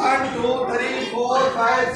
1 2 3 4 5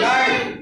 9،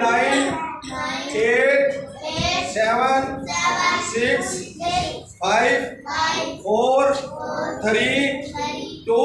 9 8 7 6 5 4 3 2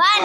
1۔